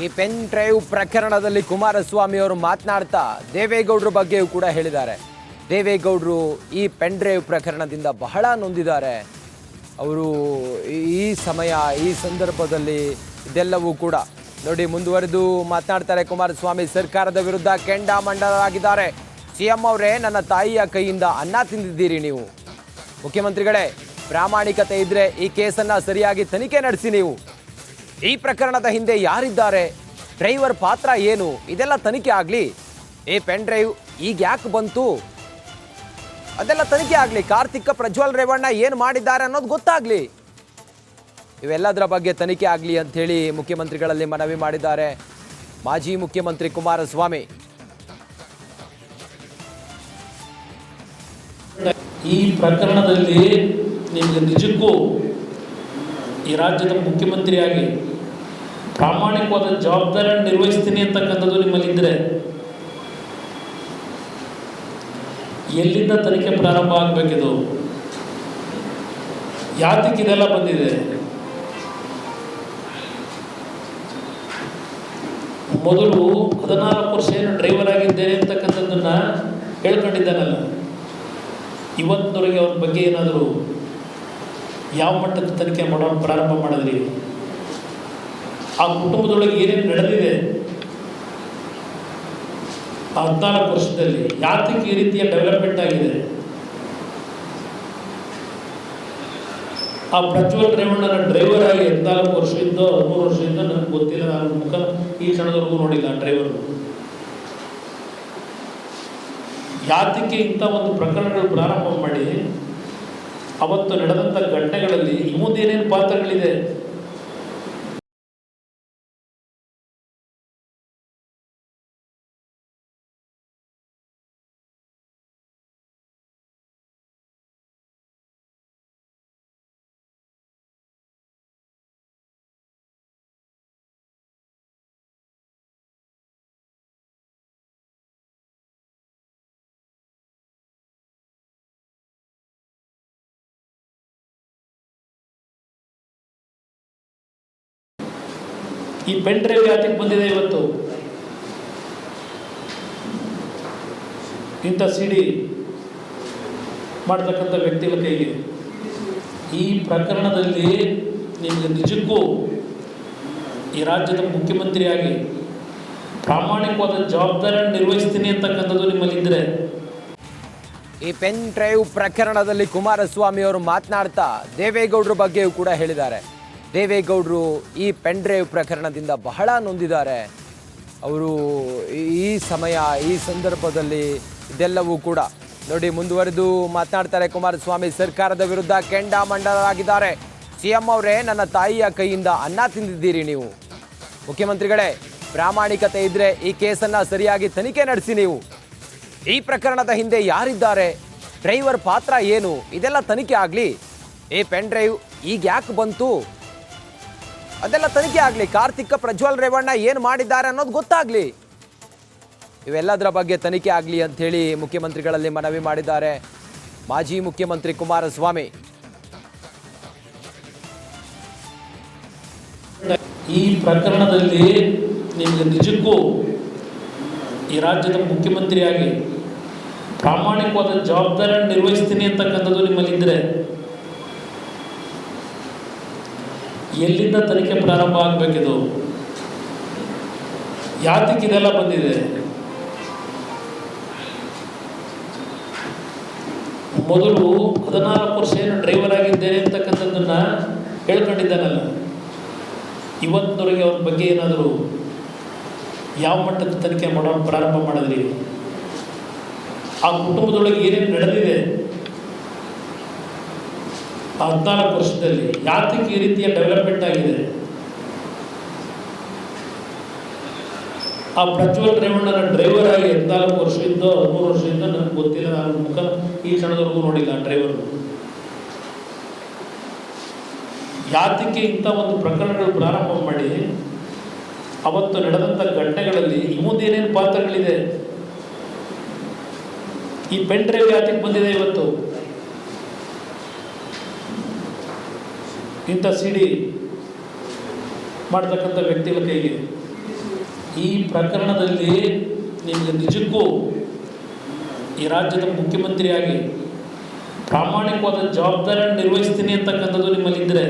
ಈ pen drive ಪ್ರಕರಣದಲ್ಲಿ ಕುಮಾರಸ್ವಾಮಿ ಅವರು ಮಾತನಾಡ್ತಾ ದೇವೇಗೌಡರ ಬಗ್ಗೆಯೂ ಕೂಡ ಹೇಳಿದ್ದಾರೆ. ದೇವೇಗೌಡರು ಈ ಪೆನ್ ಡ್ರೈವ್ ಪ್ರಕರಣದಿಂದ ಬಹಳ ನೊಂದಿದ್ದಾರೆ. ಅವರು ಈ ಸಮಯ ಈ ಸಂದರ್ಭದಲ್ಲಿ ಇದೆಲ್ಲವೂ ಕೂಡ ನೋಡಿ ಮುಂದುವರೆದು ಮಾತನಾಡ್ತಾರೆ ಕುಮಾರಸ್ವಾಮಿ. ಸರ್ಕಾರದ ವಿರುದ್ಧ ಕೆಂಡಾಮಂಡಲಾಗಿದ್ದಾರೆ. ಸಿಎಂ ಅವರೇ, ನನ್ನ ತಾಯಿಯ ಕೈಯಿಂದ ಅನ್ನ ತಿಂದಿದ್ದೀರಿ ನೀವು. ಮುಖ್ಯಮಂತ್ರಿಗಳೇ, ಪ್ರಾಮಾಣಿಕತೆ ಇದ್ರೆ ಈ ಕೇಸನ್ನ ಸರಿಯಾಗಿ ತನಿಖೆ ನಡೆಸಿ. ನೀವು ಈ ಪ್ರಕರಣದ ಹಿಂದೆ ಯಾರಿದ್ದಾರೆ, ಡ್ರೈವರ್ ಪಾತ್ರ ಏನು, ಇದೆಲ್ಲ ತನಿಖೆ ಆಗಲಿ. ಈ ಪೆನ್ ಡ್ರೈವ್ ಈಗ ಯಾಕೆ ಬಂತು ಅದೆಲ್ಲ ತನಿಖೆ ಆಗಲಿ. ಕಾರ್ತಿಕ್ ಪ್ರಜ್ವಲ್ ರೇವಣ್ಣ ಏನು ಮಾಡಿದ್ದಾರೆ ಅನ್ನೋದು ಗೊತ್ತಾಗಲಿ. ಇವೆಲ್ಲದರ ಬಗ್ಗೆ ತನಿಖೆ ಆಗಲಿ ಅಂತ ಹೇಳಿ ಮುಖ್ಯಮಂತ್ರಿಗಳಲ್ಲಿ ಮನವಿ ಮಾಡಿದ್ದಾರೆ ಮಾಜಿ ಮುಖ್ಯಮಂತ್ರಿ ಕುಮಾರಸ್ವಾಮಿ. ಈ ಪ್ರಕರಣದಲ್ಲಿ ನಿಮಗೆ ನಿಜಕ್ಕೂ ಈ ರಾಜ್ಯದ ಮುಖ್ಯಮಂತ್ರಿಯಾಗಿ ಪ್ರಾಮಾಣಿಕವಾದ ಜವಾಬ್ದಾರಿಯನ್ನು ನಿರ್ವಹಿಸ್ತೀನಿ ಅಂತಕ್ಕಂಥದ್ದು ನಿಮ್ಮಲ್ಲಿದ್ದರೆ ಎಲ್ಲಿಂದ ತನಿಖೆ ಪ್ರಾರಂಭ ಆಗಬೇಕಿದು? ಯಾತಕ್ಕೆ ಇದೆಲ್ಲ ಬಂದಿದೆ? ಮೊದಲು 14 ವರ್ಷ ಏನು ಡ್ರೈವರ್ ಆಗಿದ್ದೇನೆ ಅಂತಕ್ಕಂಥದ್ದನ್ನು ಹೇಳ್ಕೊಂಡಿದ್ದಾನಲ್ಲ, ಇವತ್ತಿನವರೆಗೆ ಅವ್ರ ಬಗ್ಗೆ ಏನಾದರೂ ಯಾವ ಮಟ್ಟದ ತನಿಖೆ ಪ್ರಾರಂಭ ಮಾಡಿದ್ರಿ? ಆ ಕುಟುಂಬದೊಳಗೆ ಏನೇನು ನಡೆದಿದೆ ಆ 14 ವರ್ಷದಲ್ಲಿ? ಯಾತಕ್ಕೆ ಈ ರೀತಿಯ ಡೆವಲಪ್ಮೆಂಟ್ ಆಗಿದೆ? ಆ ಪ್ರಜ್ವಲ್ ರೇವಣ್ಣನ ಡ್ರೈವರ್ ಆಗಿ 14 ವರ್ಷದಿಂದ 13 ವರ್ಷದಿಂದ ನನಗೆ ಗೊತ್ತಿಲ್ಲ, ನಾನು ಮುಖ ಈ ಕ್ಷಣದವರೆಗೂ ನೋಡಿಲ್ಲ ಆ ಡ್ರೈವರ್. ಯಾತಕ್ಕೆ ಇಂಥ ಒಂದು ಪ್ರಕರಣಗಳು ಪ್ರಾರಂಭ ಮಾಡಿ ಅವತ್ತು ನಡೆದಂಥ ಘಟನೆಗಳಲ್ಲಿ ಈ ಮುಂದೆ ಏನೇನು ಪಾತ್ರಗಳಿದೆ? ಈ ಪೆನ್ ಡ್ರೈವ್ ಯಾತಕ್ಕೆ ಬಂದಿದೆ ಇವತ್ತು? ಇಂಥ ಸಿಡಿ ಮಾಡ್ತಕ್ಕಂಥ ವ್ಯಕ್ತಿಗಳ ಕೈಗೆ. ಈ ಪ್ರಕರಣದಲ್ಲಿ ನಿಮಗೆ ನಿಜಕ್ಕೂ ಈ ರಾಜ್ಯದ ಮುಖ್ಯಮಂತ್ರಿಯಾಗಿ ಪ್ರಾಮಾಣಿಕವಾದ ಜವಾಬ್ದಾರಿಯನ್ನು ನಿರ್ವಹಿಸ್ತೀನಿ ಅಂತಕ್ಕಂಥದ್ದು ನಿಮ್ಮಲ್ಲಿದ್ದರೆ ಈ ಪೆನ್ ಡ್ರೈವ್ ಪ್ರಕರಣದಲ್ಲಿ ಕುಮಾರಸ್ವಾಮಿ ಅವರು ಮಾತನಾಡ್ತಾ ದೇವೇಗೌಡರ ಬಗ್ಗೆಯೂ ಕೂಡ ಹೇಳಿದ್ದಾರೆ. ದೇವೇಗೌಡರು ಈ ಪೆನ್ ಡ್ರೈವ್ ಪ್ರಕರಣದಿಂದ ಬಹಳ ನೊಂದಿದ್ದಾರೆ. ಅವರು ಈ ಸಮಯ ಈ ಸಂದರ್ಭದಲ್ಲಿ ಇದೆಲ್ಲವೂ ಕೂಡ ನೋಡಿ ಮುಂದುವರೆದು ಮಾತನಾಡ್ತಾರೆ ಕುಮಾರಸ್ವಾಮಿ. ಸರ್ಕಾರದ ವಿರುದ್ಧ ಕೆಂಡಾಮಂಡಲಾಗಿದ್ದಾರೆ. ಸಿಎಂ ಅವರೇ, ನನ್ನ ತಾಯಿಯ ಕೈಯಿಂದ ಅನ್ನ ತಿಂದಿದ್ದೀರಿ ನೀವು. ಮುಖ್ಯಮಂತ್ರಿಗಳೇ, ಪ್ರಾಮಾಣಿಕತೆ ಇದ್ರೆ ಈ ಕೇಸನ್ನ ಸರಿಯಾಗಿ ತನಿಖೆ ನಡೆಸಿ. ನೀವು ಈ ಪ್ರಕರಣದ ಹಿಂದೆ ಯಾರಿದ್ದಾರೆ, ಡ್ರೈವರ್ ಪಾತ್ರ ಏನು, ಇದೆಲ್ಲ ತನಿಖೆ ಆಗಲಿ. ಈ ಪೆನ್ ಡ್ರೈವ್ ಈಗ ಯಾಕೆ ಬಂತು ಅದೆಲ್ಲ ತನಿಖೆ ಆಗಲಿ. ಕಾರ್ತಿಕ್ ಪ್ರಜ್ವಲ್ ರೇವಣ್ಣ ಏನು ಮಾಡಿದ್ದಾರೆ ಅನ್ನೋದು ಗೊತ್ತಾಗಲಿ. ಇವೆಲ್ಲದರ ಬಗ್ಗೆ ತನಿಖೆ ಆಗಲಿ ಅಂತ ಹೇಳಿ ಮುಖ್ಯಮಂತ್ರಿಗಳಲ್ಲಿ ಮನವಿ ಮಾಡಿದ್ದಾರೆ ಮಾಜಿ ಮುಖ್ಯಮಂತ್ರಿ ಕುಮಾರಸ್ವಾಮಿ. ಈ ಪ್ರಕರಣದಲ್ಲಿ ನಿಮಗೆ ನಿಜಕ್ಕೂ ಈ ರಾಜ್ಯದ ಮುಖ್ಯಮಂತ್ರಿಯಾಗಿ ಪ್ರಾಮಾಣಿಕವಾದ ಜವಾಬ್ದಾರಿಯನ್ನು ನಿರ್ವಹಿಸ್ತೀನಿ ಅಂತಕ್ಕಂಥದ್ದು ನಿಮ್ಮಲ್ಲಿದ್ದರೆ ಎಲ್ಲಿಂದ ತನಿಖೆ ಪ್ರಾರಂಭ ಆಗಬೇಕಿದು? ಯಾತಕ್ಕೆ ಇದೆಲ್ಲ ಬಂದಿದೆ? ಮೊದಲು 14 ವರ್ಷ ಏನು ಡ್ರೈವರ್ ಆಗಿದ್ದೇನೆ ಅಂತಕ್ಕಂಥದ್ದನ್ನು ಹೇಳ್ಕೊಂಡಿದ್ದಾನಲ್ಲ, ಇವತ್ತಿನವರೆಗೆ ಅವ್ರ ಬಗ್ಗೆ ಏನಾದರೂ ಯಾವ ಮಟ್ಟದ ತನಿಖೆ ಪ್ರಾರಂಭ ಮಾಡಿದ್ರಿ? ಆ ಕುಟುಂಬದೊಳಗೆ ಏನೇನು ನಡೆದಿದೆ ಆ 14 ವರ್ಷದಲ್ಲಿ? ಯಾತಕ್ಕೆ ಈ ರೀತಿಯ ಡೆವಲಪ್ಮೆಂಟ್ ಆಗಿದೆ? ಆ ಪ್ರಜ್ವಲ್ ರೇವಣ್ಣನ ಡ್ರೈವರ್ ಆಗಿ 14 ವರ್ಷದಿಂದ 13 ವರ್ಷದಿಂದ ನನಗೆ ಗೊತ್ತಿಲ್ಲ, ನಾನು ಮುಖ ಈ ಕ್ಷಣದವರೆಗೂ ನೋಡಿಲ್ಲ ಆ ಡ್ರೈವರ್. ಯಾತಕ್ಕೆ ಇಂಥ ಒಂದು ಪ್ರಕರಣಗಳು ಪ್ರಾರಂಭ ಮಾಡಿ ಅವತ್ತು ನಡೆದಂಥ ಘಟನೆಗಳಲ್ಲಿ ಈ ಮುಂದೆ ಏನೇನು ಪಾತ್ರಗಳಿದೆ? ಈ ಪೆನ್ ಡ್ರೈವ್ ಯಾತಕ್ಕೆ ಬಂದಿದೆ ಇವತ್ತು? ಇಂಥ ಸಿಡಿ ಮಾಡ್ತಕ್ಕಂಥ ವ್ಯಕ್ತಿಗಳ ಕೈಗೆ. ಈ ಪ್ರಕರಣದಲ್ಲಿ ನಿಮಗೆ ನಿಜಕ್ಕೂ ಈ ರಾಜ್ಯದ ಮುಖ್ಯಮಂತ್ರಿಯಾಗಿ ಪ್ರಾಮಾಣಿಕವಾದ ಜವಾಬ್ದಾರಿಯನ್ನು ನಿರ್ವಹಿಸ್ತೀನಿ ಅಂತಕ್ಕಂಥದ್ದು ನಿಮ್ಮಲ್ಲಿದ್ದರೆ